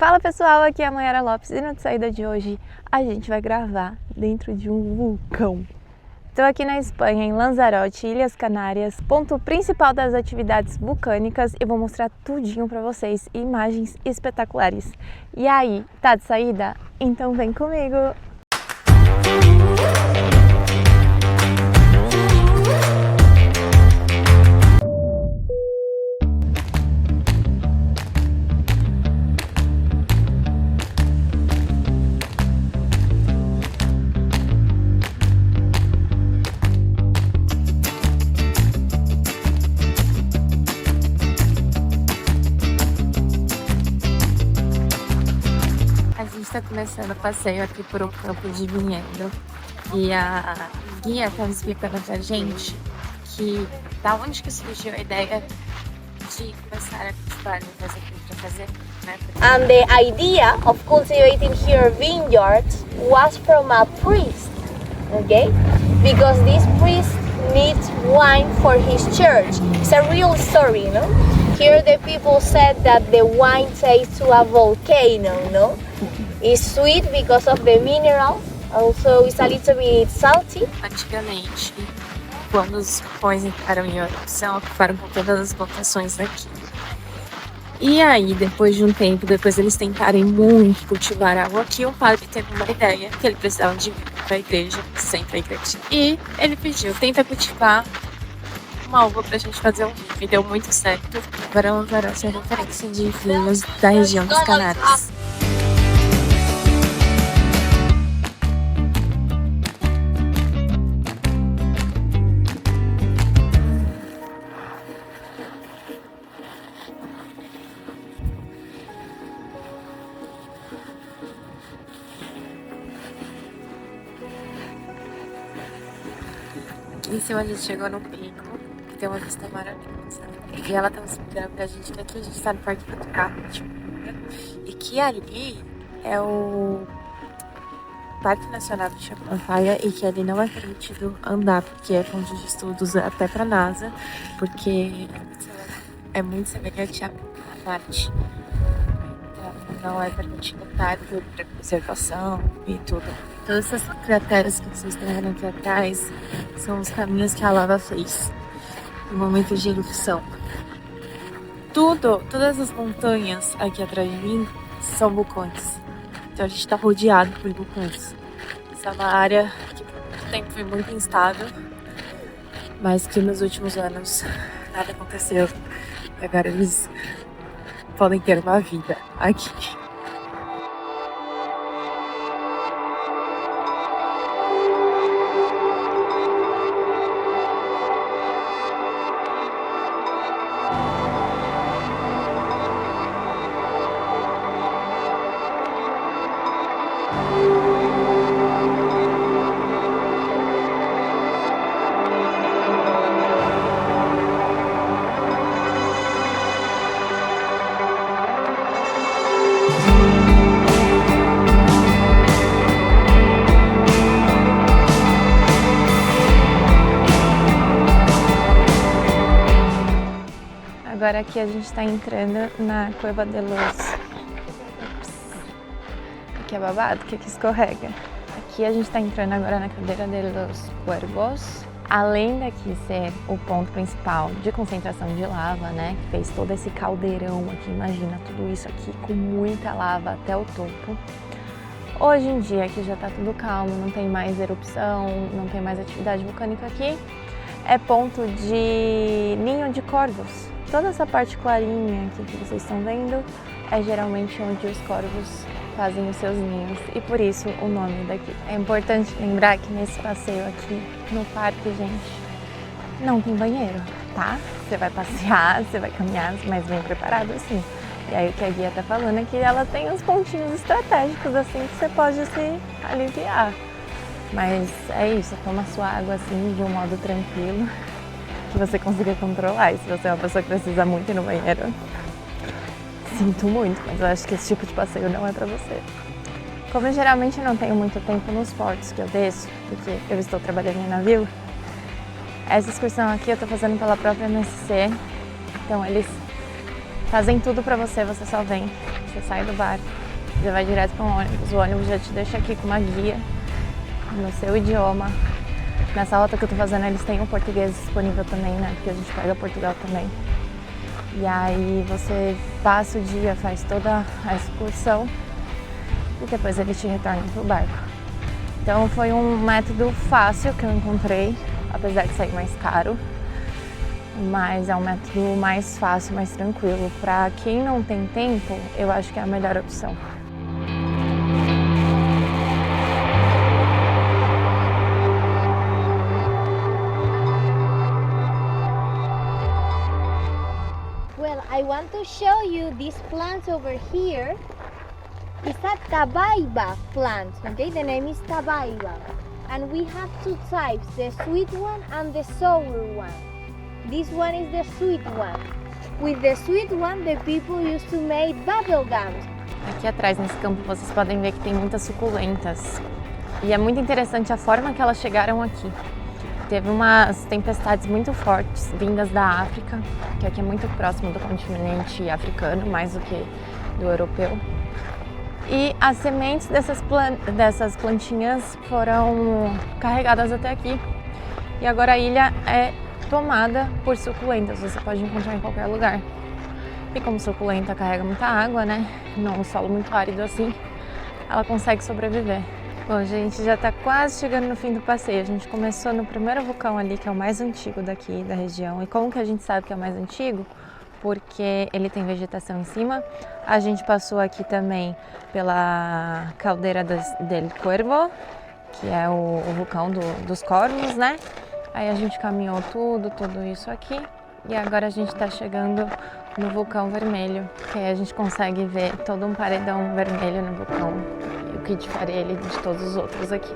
Fala pessoal, aqui é a Mayara Lopes e na saída de hoje a gente vai gravar dentro de um vulcão. Estou aqui na Espanha, em Lanzarote, Ilhas Canárias, ponto principal das atividades vulcânicas, e vou mostrar tudinho para vocês, imagens espetaculares. E aí, tá de saída? Então vem comigo! Está começando o passeio aqui por um campo de vinhedo e a guia estava explicando pra gente que da onde que surgiu a ideia de começar a cultivar coisa aqui para fazer, né? And the idea of cultivating here vineyards was from a priest, okay? Because this priest needs wine for his church. It's a real story, no? Here the people said that the wine tastes to a volcano, no? It's sweet because of the mineral, also it's a little bit salty. Antigamente, quando os vulcões entraram em erupção, ocuparam com todas as plantações daqui. E aí, depois de um tempo, depois eles tentarem muito cultivar algo aqui, o padre teve uma ideia que ele precisava de vinho para a igreja, sempre a igreja. E ele pediu, tenta cultivar uma uva pra gente fazer um vinho. E deu muito certo. Agora Lanzarote é referência de vinhos da região das Canárias. Em cima a gente chegou no pico, que tem uma vista maravilhosa. E ela tava explicando pra gente que aqui a gente tá no Parque Natural, e que ali é o Parque Nacional do Chacalacaia e que ali não é permitido andar, porque é fonte de estudos até pra NASA, porque é muito semelhante à Marte. Então não é permitido andar para preservação e tudo. Todas essas crateras que vocês estão vendo aqui atrás são os caminhos que a lava fez no momento de erupção. Todas as montanhas aqui atrás de mim são vulcões. Então a gente está rodeado por vulcões. Essa é uma área que por muito tempo foi muito instável, mas que nos últimos anos nada aconteceu. E agora eles podem ter uma vida aqui. Agora aqui a gente está entrando na Cueva de los... Aqui é babado, que aqui escorrega. Aqui a gente está entrando agora na Caldeira de los Cuervos. Além daqui ser o ponto principal de concentração de lava, né? Que fez todo esse caldeirão aqui, imagina tudo isso aqui com muita lava até o topo. Hoje em dia aqui já está tudo calmo, não tem mais erupção, não tem mais atividade vulcânica aqui. É ponto de ninho de corvos. Toda essa parte clarinha aqui que vocês estão vendo é geralmente onde os corvos fazem os seus ninhos e por isso o nome daqui. É importante lembrar que nesse passeio aqui no parque, gente, não tem banheiro, tá? Você vai passear, você vai caminhar, mas bem preparado assim. E aí o que a guia tá falando é que ela tem uns pontinhos estratégicos assim que você pode se aliviar. Mas é isso, toma sua água assim de um modo tranquilo, que você consiga controlar. E se você é uma pessoa que precisa muito ir no banheiro, sinto muito, mas eu acho que esse tipo de passeio não é pra você. Como eu geralmente não tenho muito tempo nos portos que eu desço, porque eu estou trabalhando em navio, essa excursão aqui eu tô fazendo pela própria MSC, então eles fazem tudo pra você, você só vem. Você sai do barco, já vai direto para um ônibus. O ônibus já te deixa aqui com uma guia no seu idioma. Nessa rota que eu tô fazendo, eles têm o português disponível também, né? Porque a gente pega Portugal também. E aí você passa o dia, faz toda a excursão e depois eles te retornam pro barco. Então foi um método fácil que eu encontrei, apesar de sair mais caro. Mas é um método mais fácil, mais tranquilo. Para quem não tem tempo, eu acho que é a melhor opção. Well, I want to show you this plant over here. It's a tabaiba plant, okay? The name is tabaiba. And we have two types, the sweet one and the sour one. This one is the sweet one. With the sweet one, the people used to make bubble gum. Aqui atrás nesse campo vocês podem ver que tem muitas suculentas. E é muito interessante a forma que elas chegaram aqui. Teve umas tempestades muito fortes vindas da África, que aqui é muito próximo do continente africano, mais do que do europeu. E as sementes dessas plantinhas foram carregadas até aqui. E agora a ilha é tomada por suculentas, você pode encontrar em qualquer lugar. E como suculenta carrega muita água, né? Não um solo muito árido assim, ela consegue sobreviver. Bom, gente, já tá quase chegando no fim do passeio. A gente começou no primeiro vulcão ali, que é o mais antigo daqui da região. E como que a gente sabe que é o mais antigo? Porque ele tem vegetação em cima. A gente passou aqui também pela caldeira del Cuervo, que é o vulcão dos corvos, né? Aí a gente caminhou tudo isso aqui. E agora a gente tá chegando no vulcão vermelho, que aí a gente consegue ver todo um paredão vermelho no vulcão, o que difere ele de todos os outros aqui.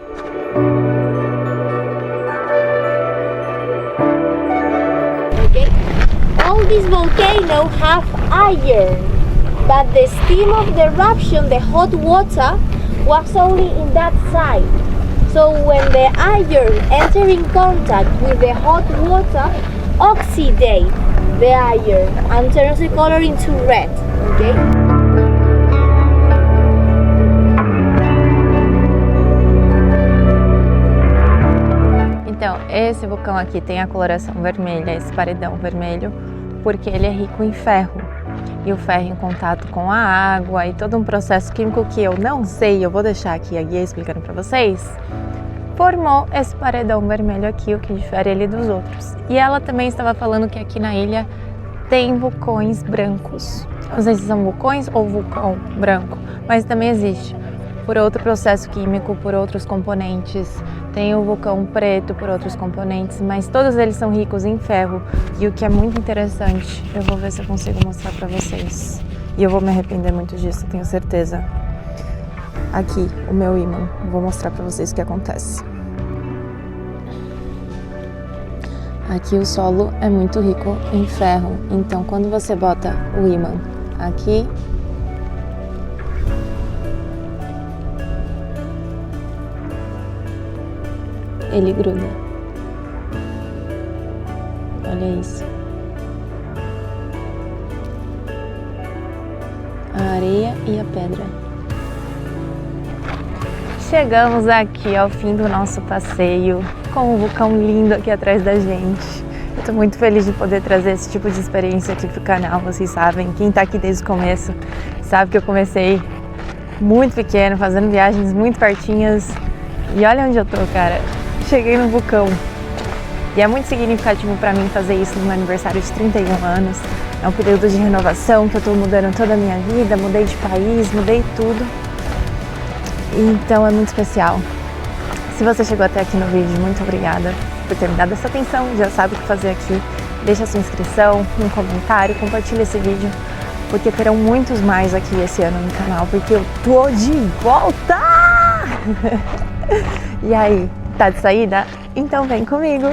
Okay. All these volcanoes have iron, but the steam of the eruption, the hot water, was only in that side. So when the iron enters in contact with the hot water, oxidate the iron and turns the color into red, okay? Então, esse vulcão aqui tem a coloração vermelha, esse paredão vermelho, porque ele é rico em ferro. E o ferro em contato com a água e todo um processo químico que eu não sei, eu vou deixar aqui a guia explicando para vocês, formou esse paredão vermelho aqui, o que difere ele dos outros. E ela também estava falando que aqui na ilha tem vulcões brancos. Não sei se são vulcões ou vulcão branco, mas também existe por outro processo químico, por outros componentes. Tem o vulcão preto por outros componentes, mas todos eles são ricos em ferro. E o que é muito interessante, eu vou ver se eu consigo mostrar para vocês. E eu vou me arrepender muito disso, tenho certeza. Aqui, o meu ímã. Vou mostrar para vocês o que acontece. Aqui o solo é muito rico em ferro, então quando você bota o ímã aqui, ele gruda. Olha isso. A areia e a pedra. Chegamos aqui ao fim do nosso passeio, com um vulcão lindo aqui atrás da gente. Eu tô muito feliz de poder trazer esse tipo de experiência aqui pro canal, vocês sabem. Quem tá aqui desde o começo sabe que eu comecei muito pequeno, fazendo viagens muito pertinhas. E olha onde eu tô, cara. Cheguei no vulcão. E é muito significativo pra mim fazer isso no meu aniversário de 31 anos. É um período de renovação que eu tô mudando toda a minha vida, mudei de país, mudei tudo. Então é muito especial. Se você chegou até aqui no vídeo, muito obrigada por ter me dado essa atenção. Já sabe o que fazer aqui. Deixa a sua inscrição, um comentário, compartilha esse vídeo, porque terão muitos mais aqui esse ano no canal, porque eu tô de volta! E aí, tá de saída? Então vem comigo!